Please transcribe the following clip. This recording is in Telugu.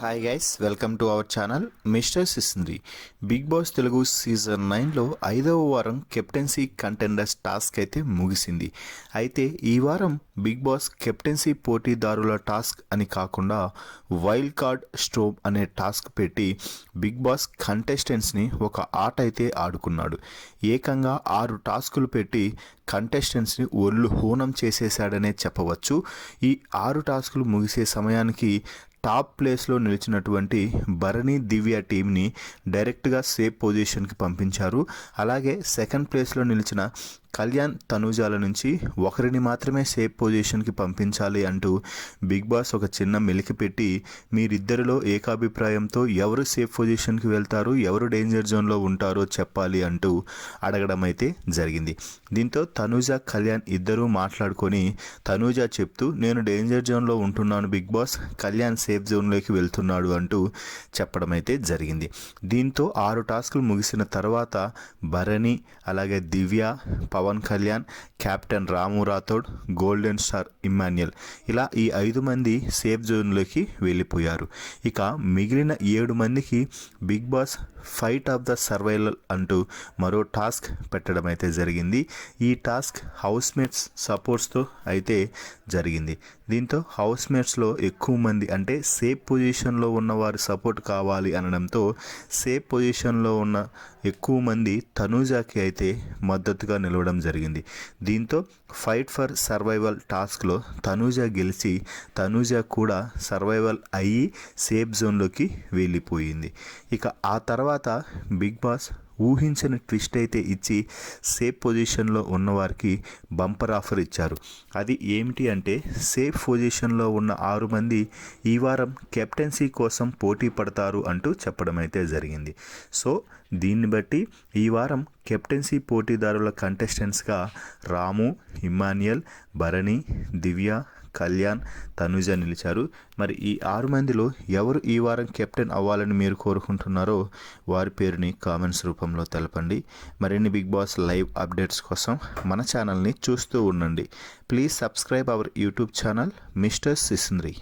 Hi guys, welcome to our channel mister Sisindri. Bigg Boss Telugu season 9లో 5వ వారం కెప్టెన్సీ కంటెండర్స్ టాస్క్ అయితే ముగిసింది. అయితే ఈ వారం బిగ్ బాస్ కెప్టెన్సీ పోటీదారుల టాస్క్ అని కాకుండా వైల్డ్ కార్డ్ స్ట్రోమ్ అనే టాస్క్ పెట్టి బిగ్ బాస్ కంటెస్టెంట్స్ని ఒక ఆట అయితే ఆడుకున్నాడు. ఏకంగా 6 టాస్కులు పెట్టి కంటెస్టెంట్స్ని ఒళ్ళు హూనం చేసేశాడనే చెప్పవచ్చు. ఈ 6 టాస్కులు ముగిసే సమయానికి టాప్ ప్లేస్లో నిలిచినటువంటి భరణి దివ్య టీంని డైరెక్ట్గా సేఫ్ పొజిషన్కి పంపించారు. అలాగే సెకండ్ ప్లేస్లో నిలిచిన కళ్యాణ్ తనూజాల నుంచి ఒకరిని మాత్రమే సేఫ్ పొజిషన్కి పంపించాలి అంటూ బిగ్ బాస్ ఒక చిన్న మెలిక పెట్టి మీరిద్దరిలో ఏకాభిప్రాయంతో ఎవరు సేఫ్ పొజిషన్కి వెళ్తారు, ఎవరు డేంజర్ జోన్లో ఉంటారో చెప్పాలి అంటూ అడగడం అయితే జరిగింది. దీంతో తనూజ కళ్యాణ్ ఇద్దరూ మాట్లాడుకొని తనూజ చెప్తూ నేను డేంజర్ జోన్లో ఉంటున్నాను బిగ్ బాస్, కళ్యాణ్ సేఫ్ జోన్లోకి వెళ్తున్నాడు అంటూ చెప్పడం అయితే జరిగింది. దీంతో 6 టాస్కులు ముగిసిన తర్వాత భరణి, అలాగే దివ్య, పవన్ కళ్యాణ్, కెప్టెన్ రాము రాథోడ్, గోల్డెన్ స్టార్ ఇమ్మాన్యుయల్ ఇలా ఈ 5 మంది సేఫ్ జోన్లోకి వెళ్ళిపోయారు. ఇక మిగిలిన 7 మందికి Bigg Boss fight of the survival అంటూ మరో టాస్క్ పెట్టడం అయితే జరిగింది. ఈ టాస్క్ హౌస్ మేట్స్ సపోర్ట్స్తో అయితే జరిగింది. దీంతో హౌస్ మేట్స్లో ఎక్కువ మంది అంటే సేఫ్ పొజిషన్లో ఉన్న వారి సపోర్ట్ కావాలి అనడంతో సేఫ్ పొజిషన్లో ఉన్న ఎక్కువ మంది తనూజాకి అయితే మద్దతుగా నిలవడం జరిగింది. దీంతో ఫైట్ ఫర్ సర్వైవల్ టాస్క్లో తనూజ గెలిచి తనూజ కూడా సర్వైవల్ అయ్యి సేఫ్ జోన్లోకి వెళ్ళిపోయింది. ఇక ఆ తర్వాత బిగ్ బాస్ ఊహించని ట్విస్ట్ అయితే ఇచ్చి సేఫ్ పొజిషన్లో ఉన్నవారికి బంపర్ ఆఫర్ ఇచ్చారు. అది ఏమిటి అంటే సేఫ్ పొజిషన్లో ఉన్న 6 మంది ఈ వారం కెప్టెన్సీ కోసం పోటీ పడతారు అంటూ చెప్పడం అయితే జరిగింది. సో దీన్ని బట్టి ఈ వారం కెప్టెన్సీ పోటీదారుల కంటెస్టెంట్స్గా రాము, ఇమ్మాన్యుయల్, భరణి, దివ్య, కళ్యాణ్, తనుజ నిలిచారు. మరి ఈ 6 మందిలో ఎవరు ఈ వారం కెప్టెన్ అవ్వాలని మీరు కోరుకుంటున్నారో వారి పేరుని కామెంట్స్ రూపంలో తెలపండి. మరిన్ని బిగ్ బాస్ లైవ్ అప్డేట్స్ కోసం మన ఛానల్ని చూస్తూ ఉండండి. Please subscribe our YouTube channel mister సిసింద్రి.